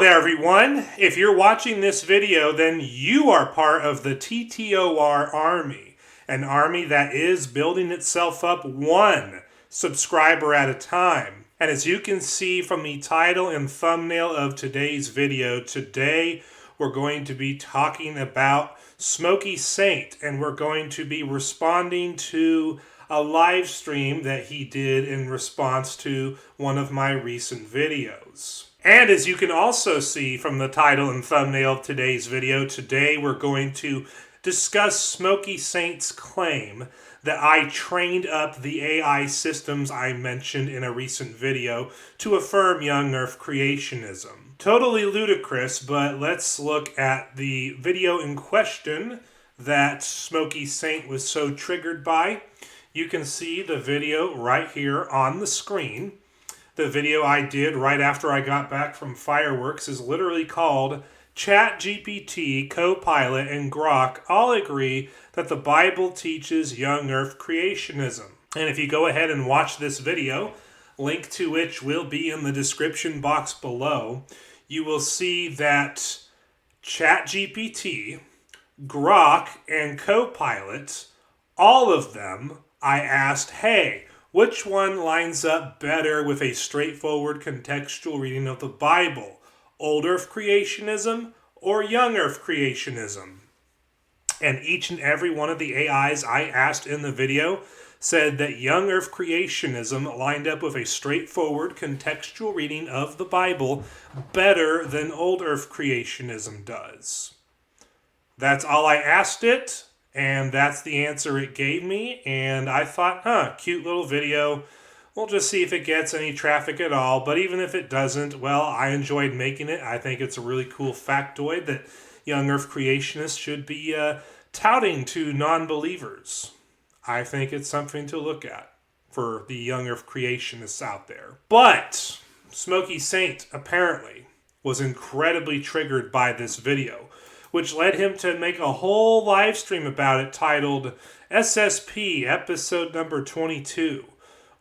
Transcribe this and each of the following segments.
there, everyone. If you're watching this video, then you are part of the TTOR army, an army that is building itself up one subscriber at a time. And as you can see from the title and thumbnail of today's video, today we're going to be talking about Smokey Saint, and we're going to be responding to a live stream that he did in response to one of my recent videos. And as you can also see from the title and thumbnail of today's video, today we're going to discuss Smokey Saint's claim that I trained up the AI systems I mentioned in a recent video to affirm Young Earth Creationism. Totally ludicrous, but let's look at the video in question that Smokey Saint was so triggered by. You can see the video right here on the screen. The video I did right after I got back from fireworks is literally called ChatGPT, CoPilot, and Grok all agree that the Bible teaches Young Earth Creationism. And if you go ahead and watch this video, link to which will be in the description box below, you will see that ChatGPT, Grok, and CoPilot, all of them, I asked, hey, which one lines up better with a straightforward contextual reading of the Bible? Old Earth Creationism or Young Earth Creationism? And each and every one of the AIs I asked in the video said that Young Earth Creationism lined up with a straightforward contextual reading of the Bible better than Old Earth Creationism does. That's all I asked it. And that's the answer it gave me, and I thought, cute little video. We'll just see if it gets any traffic at all, but even if it doesn't, well, I enjoyed making it. I think it's a really cool factoid that Young Earth Creationists should be touting to non-believers. I think it's something to look at for the Young Earth Creationists out there. But Smokey Saint apparently was incredibly triggered by this video, which led him to make a whole live stream about it titled SSP episode number 22.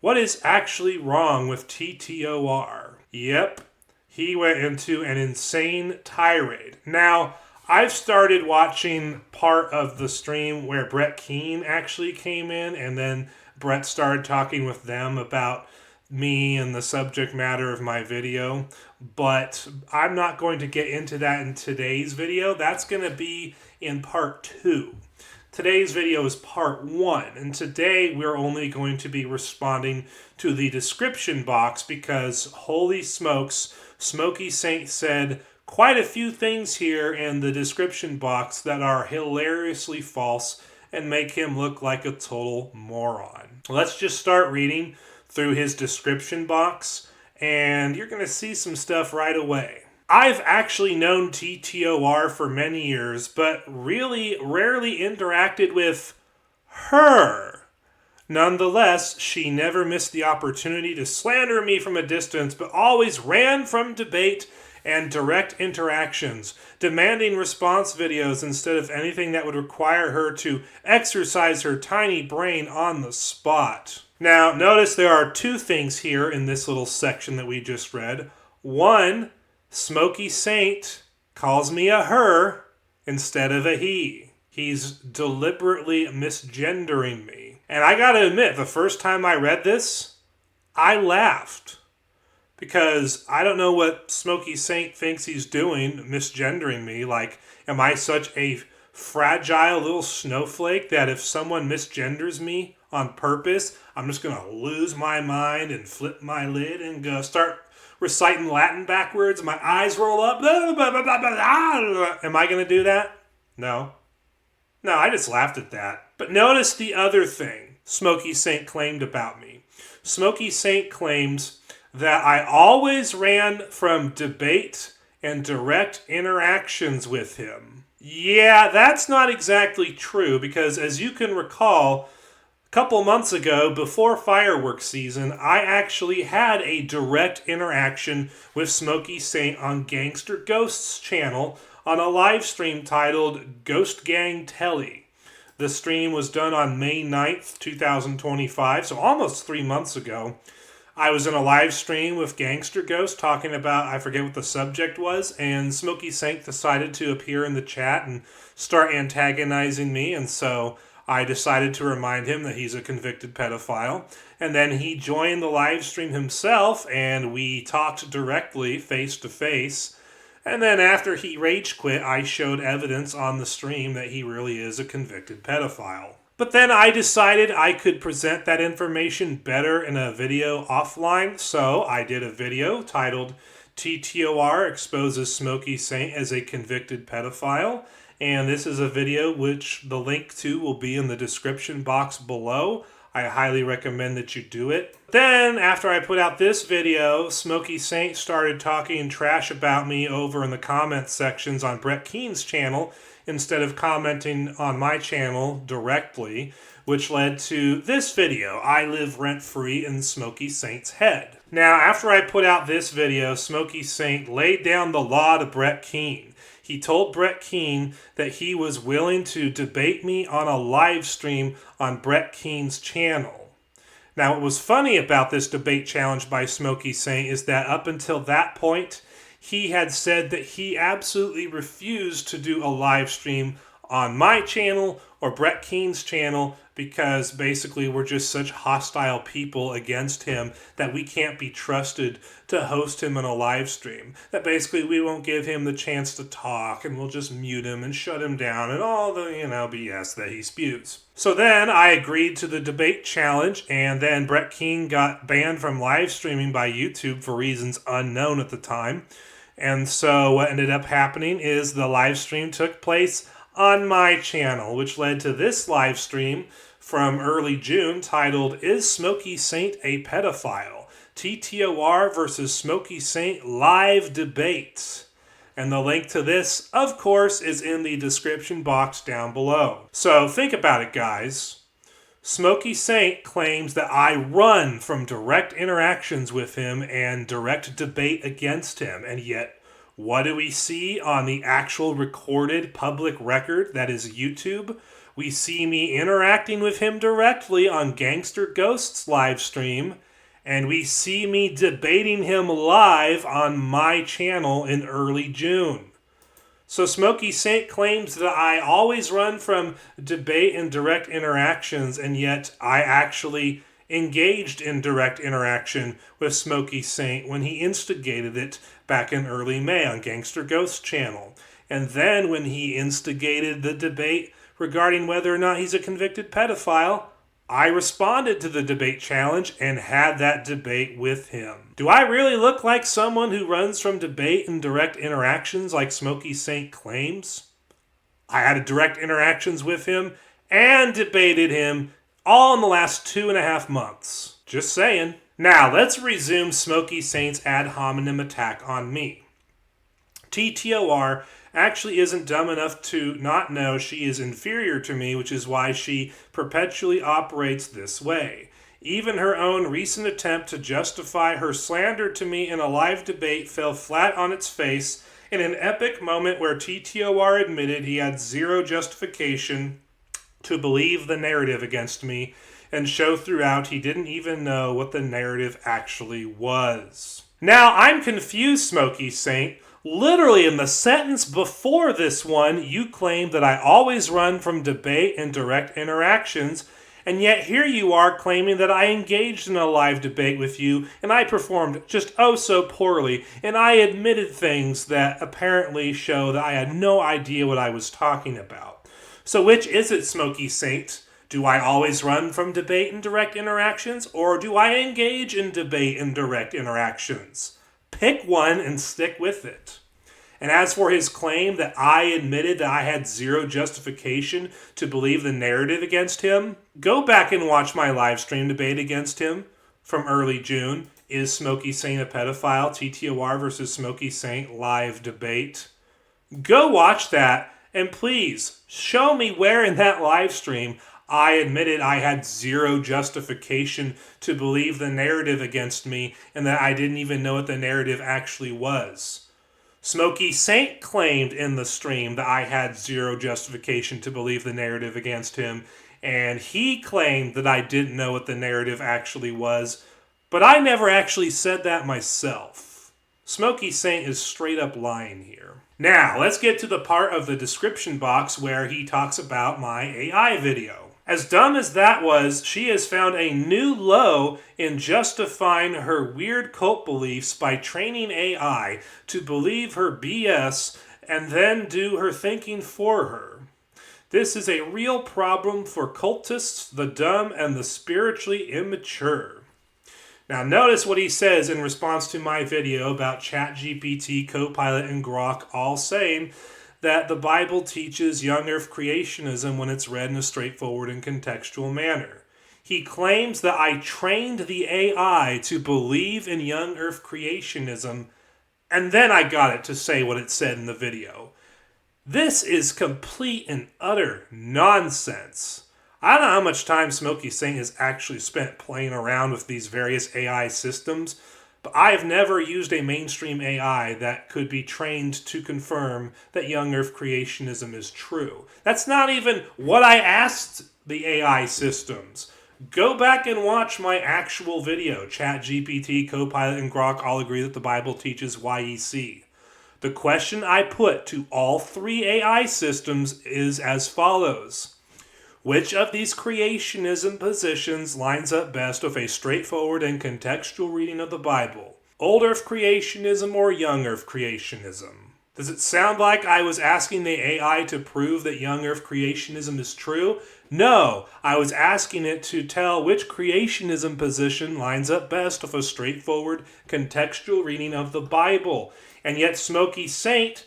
What is actually wrong with TTOR? Yep, he went into an insane tirade. Now, I've started watching part of the stream where Brett Keane actually came in, and then Brett started talking with them about me and the subject matter of my video, but I'm not going to get into that in today's video. That's going to be in part 2. Today's video is part 1, and today we're only going to be responding to the description box because, holy smokes, Smokey Saint said quite a few things here in the description box that are hilariously false and make him look like a total moron. Let's just start reading through his description box, and you're going to see some stuff right away. I've actually known TTOR for many years, but really rarely interacted with her. Nonetheless, she never missed the opportunity to slander me from a distance, but always ran from debate and direct interactions, demanding response videos instead of anything that would require her to exercise her tiny brain on the spot. Now, notice there are two things here in this little section that we just read. One, Smokey Saint calls me a her instead of a he. He's deliberately misgendering me. And I gotta admit, the first time I read this, I laughed. Because I don't know what Smokey Saint thinks he's doing, misgendering me. Like, am I such a fragile little snowflake that if someone misgenders me on purpose, I'm just going to lose my mind and flip my lid and go start reciting Latin backwards? My eyes roll up. Am I going to do that? No. No, I just laughed at that. But notice the other thing Smokey Saint claimed about me. Smokey Saint claims that I always ran from debate and direct interactions with him. Yeah, that's not exactly true, because as you can recall, a couple months ago, before fireworks season, I actually had a direct interaction with Smokey Saint on Gangster Ghost's channel on a live stream titled Ghost Gang Telly. The stream was done on May 9th, 2025, so almost 3 months ago. I was in a live stream with Gangster Ghost talking about, I forget what the subject was, and Smokey Saint decided to appear in the chat and start antagonizing me, and so I decided to remind him that he's a convicted pedophile. And then he joined the live stream himself, and we talked directly, face to face. And then after he rage quit, I showed evidence on the stream that he really is a convicted pedophile. But then I decided I could present that information better in a video offline, so I did a video titled TTOR Exposes Smokey Saint as a Convicted Pedophile. And this is a video which the link to will be in the description box below. I highly recommend that you do it. Then, after I put out this video, Smokey Saint started talking trash about me over in the comments sections on Brett Keen's channel instead of commenting on my channel directly, which led to this video, I Live Rent-Free in Smokey Saint's Head. Now, after I put out this video, Smokey Saint laid down the law to Brett Keen. He told Brett Keen that he was willing to debate me on a live stream on Brett Keen's channel. Now, what was funny about this debate challenge by Smokey Saint is that up until that point, he had said that he absolutely refused to do a live stream on my channel or Brett Keen's channel because basically we're just such hostile people against him that we can't be trusted to host him in a live stream. That basically we won't give him the chance to talk and we'll just mute him and shut him down and all the, BS that he spews. So then I agreed to the debate challenge, and then Brett Keen got banned from live streaming by YouTube for reasons unknown at the time. And so what ended up happening is the live stream took place on my channel, which led to this live stream from early June titled, Is Smokey Saint a Pedophile? TTOR versus Smokey Saint Live Debate. And the link to this, of course, is in the description box down below. So think about it, guys. Smokey Saint claims that I run from direct interactions with him and direct debate against him, and yet what do we see on the actual recorded public record that is YouTube? We see me interacting with him directly on Gangster Ghost's live stream, and we see me debating him live on my channel in early June. So Smokey Saint claims that I always run from debate and direct interactions, and yet I actually engaged in direct interaction with Smokey Saint when he instigated it back in early May on Gangster Ghost's channel. And then when he instigated the debate regarding whether or not he's a convicted pedophile, I responded to the debate challenge and had that debate with him. Do I really look like someone who runs from debate and direct interactions like Smokey Saint claims? I had direct interactions with him and debated him all in the last 2.5 months. Just saying. Now, let's resume Smokey Saint's ad hominem attack on me. TTOR actually isn't dumb enough to not know she is inferior to me, which is why she perpetually operates this way. Even her own recent attempt to justify her slander to me in a live debate fell flat on its face in an epic moment where TTOR admitted he had zero justification to believe the narrative against me and show throughout he didn't even know what the narrative actually was. Now, I'm confused, Smokey Saint. Literally in the sentence before this one, you claim that I always run from debate and direct interactions, and yet here you are claiming that I engaged in a live debate with you, and I performed just oh so poorly, and I admitted things that apparently show that I had no idea what I was talking about. So which is it, Smokey Saint? Do I always run from debate and direct interactions, or do I engage in debate and direct interactions? Pick one and stick with it. And as for his claim that I admitted that I had zero justification to believe the narrative against him, go back and watch my live stream debate against him from early June. Is Smokey Saint a pedophile? TTOR versus Smokey Saint live debate. Go watch that, and please show me where in that live stream I admitted I had zero justification to believe the narrative against me and that I didn't even know what the narrative actually was. Smokey Saint claimed in the stream that I had zero justification to believe the narrative against him, and he claimed that I didn't know what the narrative actually was. But I never actually said that myself. Smokey Saint is straight up lying here. Now, let's get to the part of the description box where he talks about my AI video. As dumb as that was, she has found a new low in justifying her weird cult beliefs by training AI to believe her BS and then do her thinking for her. This is a real problem for cultists, the dumb, and the spiritually immature. Now notice what he says in response to my video about ChatGPT, CoPilot, and Grok all saying that the Bible teaches Young Earth Creationism when it's read in a straightforward and contextual manner. He claims that I trained the AI to believe in Young Earth Creationism, and then I got it to say what it said in the video. This is complete and utter nonsense. I don't know how much time Smokey Saint has actually spent playing around with these various AI systems, but I've never used a mainstream AI that could be trained to confirm that Young Earth Creationism is true. That's not even what I asked the AI systems. Go back and watch my actual video. ChatGPT, CoPilot, and Grok all agree that the Bible teaches YEC. The question I put to all three AI systems is as follows. Which of these creationism positions lines up best with a straightforward and contextual reading of the Bible? Old Earth creationism or Young Earth creationism? Does it sound like I was asking the AI to prove that Young Earth creationism is true? No, I was asking it to tell which creationism position lines up best with a straightforward, contextual reading of the Bible. And yet Smokey Saint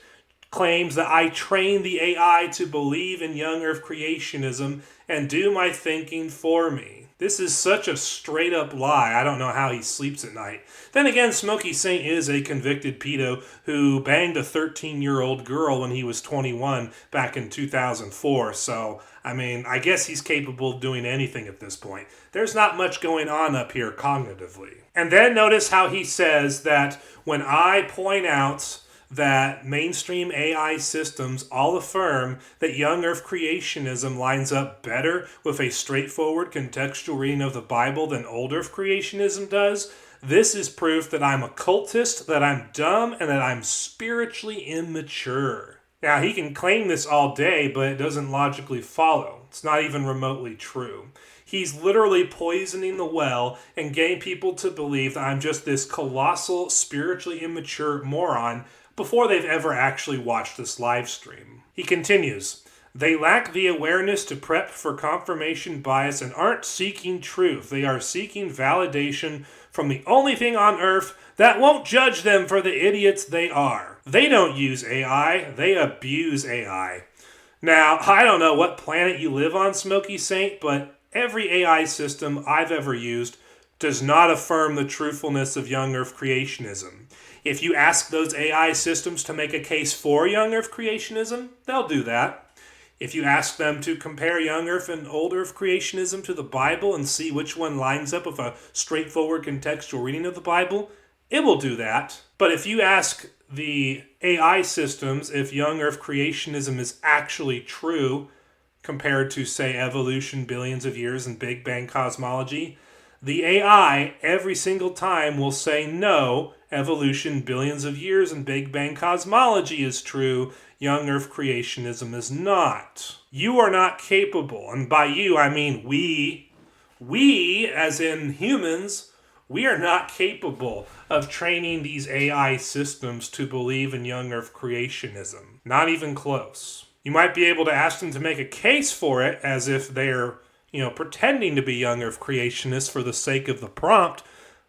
claims that I trained the AI to believe in Young Earth creationism and do my thinking for me. This is such a straight up lie. I don't know how he sleeps at night. Then again, Smokey Saint is a convicted pedo who banged a 13-year-old girl when he was 21 back in 2004. So, I guess he's capable of doing anything at this point. There's not much going on up here cognitively. And then notice how he says that when I point out that mainstream AI systems all affirm that Young Earth creationism lines up better with a straightforward contextual reading of the Bible than Old Earth creationism does, this is proof that I'm a cultist, that I'm dumb, and that I'm spiritually immature. Now, he can claim this all day, but it doesn't logically follow. It's not even remotely true. He's literally poisoning the well and getting people to believe that I'm just this colossal, spiritually immature moron before they've ever actually watched this live stream. He continues, they lack the awareness to prep for confirmation bias and aren't seeking truth. They are seeking validation from the only thing on earth that won't judge them for the idiots they are. They don't use AI, they abuse AI. Now, I don't know what planet you live on, Smokey Saint, but every AI system I've ever used does not affirm the truthfulness of Young Earth creationism. If you ask those AI systems to make a case for Young Earth creationism, they'll do that. If you ask them to compare Young Earth and Old Earth creationism to the Bible and see which one lines up with a straightforward contextual reading of the Bible, it will do that. But if you ask the AI systems if Young Earth creationism is actually true compared to, say, evolution, billions of years, and Big Bang cosmology, the AI every single time will say no, evolution, billions of years, and Big Bang cosmology is true, Young Earth creationism is not. You are not capable, and by you I mean we as in humans, we are not capable of training these AI systems to believe in Young Earth creationism. Not even close. You might be able to ask them to make a case for it as if they're pretending to be Young Earth creationists for the sake of the prompt,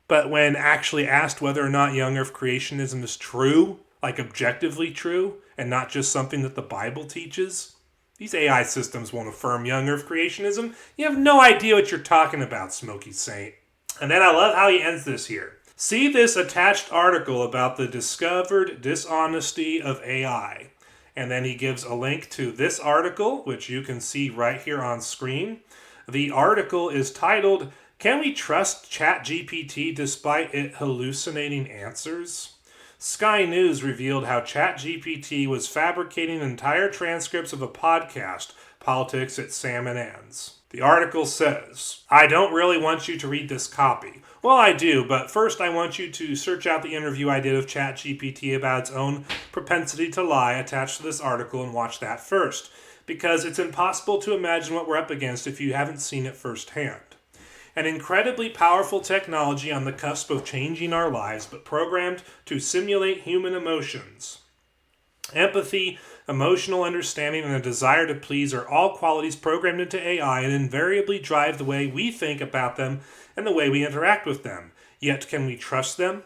but when actually asked whether or not Young Earth creationism is true, like objectively true, and not just something that the Bible teaches, these AI systems won't affirm Young Earth creationism. You have no idea what you're talking about, Smokey Saint. And then I love how he ends this here. See this attached article about the discovered dishonesty of AI. And then he gives a link to this article, which you can see right here on screen. The article is titled, Can We Trust ChatGPT Despite It Hallucinating Answers? Sky News revealed how ChatGPT was fabricating entire transcripts of a podcast, Politics at Sam and Ann's. The article says, I don't really want you to read this copy. Well, I do, but first I want you to search out the interview I did of ChatGPT about its own propensity to lie attached to this article and watch that first, because it's impossible to imagine what we're up against if you haven't seen it firsthand. An incredibly powerful technology on the cusp of changing our lives, but programmed to simulate human emotions. Empathy, emotional understanding, and a desire to please are all qualities programmed into AI and invariably drive the way we think about them and the way we interact with them. Yet, can we trust them?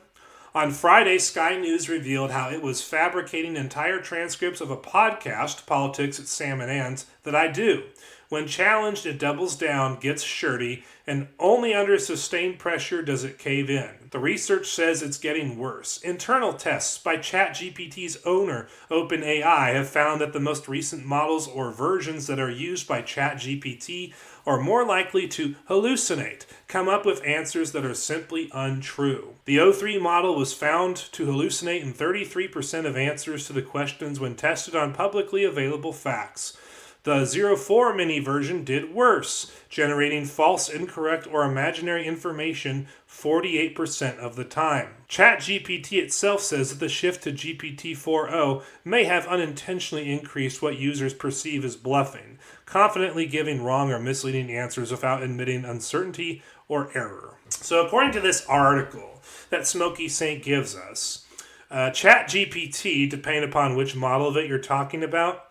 On Friday, Sky News revealed how it was fabricating entire transcripts of a podcast, Politics at Sam and Ann's, that I do. When challenged, it doubles down, gets shirty, and only under sustained pressure does it cave in. The research says it's getting worse. Internal tests by ChatGPT's owner, OpenAI, have found that the most recent models or versions that are used by ChatGPT are more likely to hallucinate, come up with answers that are simply untrue. The O3 model was found to hallucinate in 33% of answers to the questions when tested on publicly available facts. The 04 mini version did worse, generating false, incorrect, or imaginary information 48% of the time. ChatGPT itself says that the shift to GPT-4o may have unintentionally increased what users perceive as bluffing, confidently giving wrong or misleading answers without admitting uncertainty or error. So according to this article that Smokey Saint gives us, ChatGPT, depending upon which model of it you're talking about,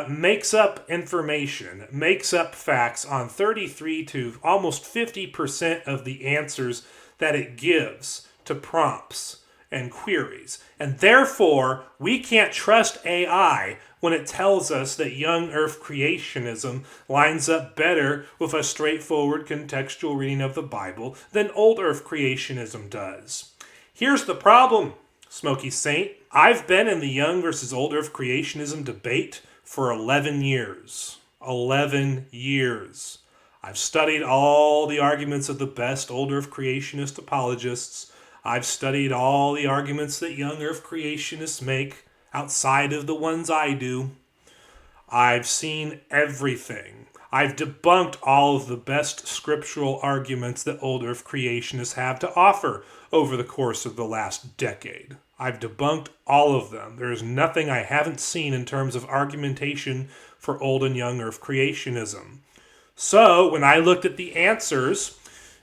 makes up information, makes up facts on 33 to almost 50% of the answers that it gives to prompts and queries. And therefore, we can't trust AI when it tells us that Young Earth Creationism lines up better with a straightforward contextual reading of the Bible than Old Earth Creationism does. Here's the problem, Smokey Saint. I've been in the Young versus Old Earth Creationism debate for 11 years. 11 years. I've studied all the arguments of the best Old Earth Creationist apologists. I've studied all the arguments that Young Earth Creationists make outside of the ones I do. I've seen everything. I've debunked all of the best scriptural arguments that Old Earth Creationists have to offer over the course of the last decade. I've debunked all of them. There's nothing I haven't seen in terms of argumentation for Old and Young Earth Creationism. So when I looked at the answers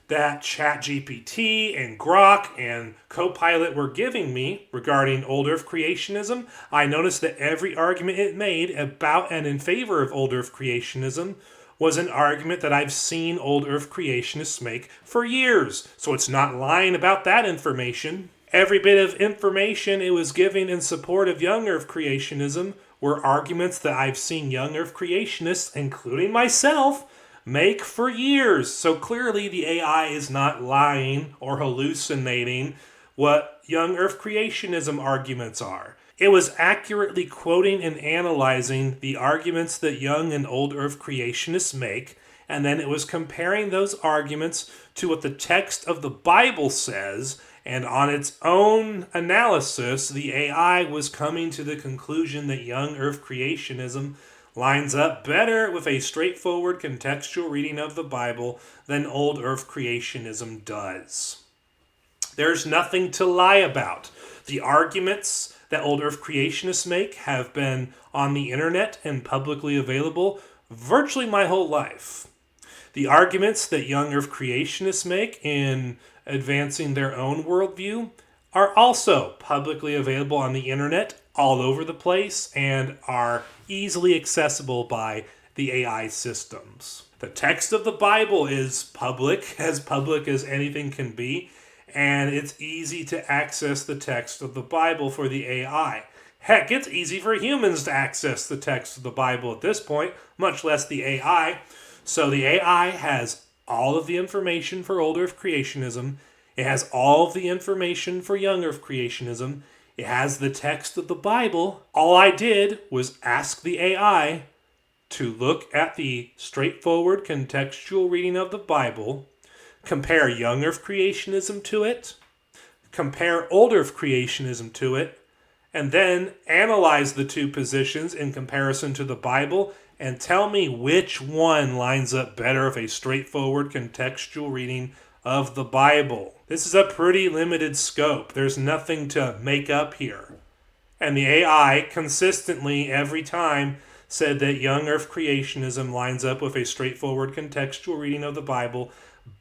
that ChatGPT and Grok and CoPilot were giving me regarding Old Earth Creationism, I noticed that every argument it made about and in favor of Old Earth Creationism was an argument that I've seen Old Earth Creationists make for years. So it's not lying about that information. Every bit of information it was giving in support of Young Earth Creationism were arguments that I've seen Young Earth Creationists, including myself, make for years. So clearly the AI is not lying or hallucinating what Young Earth Creationism arguments are. It was accurately quoting and analyzing the arguments that Young and Old Earth Creationists make, and then it was comparing those arguments to what the text of the Bible says, and on its own analysis, the AI was coming to the conclusion that Young Earth Creationism lines up better with a straightforward contextual reading of the Bible than Old Earth Creationism does. There's nothing to lie about. The arguments that Old Earth Creationists make have been on the internet and publicly available virtually my whole life. The arguments that Young Earth Creationists make in advancing their own worldview are also publicly available on the internet all over the place and are easily accessible by the AI systems. The text of the Bible is public as anything can be, and it's easy to access the text of the Bible for the AI. Heck, it's easy for humans to access the text of the Bible at this point, much less the AI. So the AI has all of the information for Old Earth Creationism. It has all of the information for Young Earth Creationism. It has the text of the Bible. All I did was ask the AI to look at the straightforward contextual reading of the Bible, compare Young Earth Creationism to it, compare Old Earth Creationism to it, and then analyze the two positions in comparison to the Bible and tell me which one lines up better with a straightforward contextual reading of the Bible. This is a pretty limited scope. There's nothing to make up here. And the AI consistently, every time, said that Young Earth Creationism lines up with a straightforward contextual reading of the Bible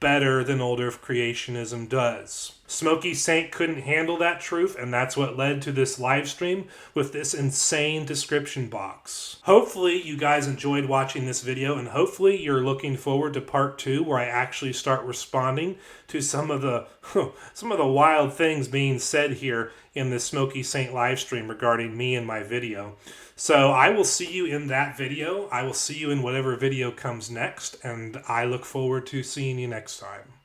better than Old Earth Creationism does. Smokey Saint couldn't handle that truth, and that's what led to this live stream with this insane description box. Hopefully you guys enjoyed watching this video, and hopefully you're looking forward to part 2, where I actually start responding to some of the wild things being said here in this Smokey Saint live stream regarding me and my video. So I will see you in that video. I will see you in whatever video comes next, and I look forward to seeing you next time.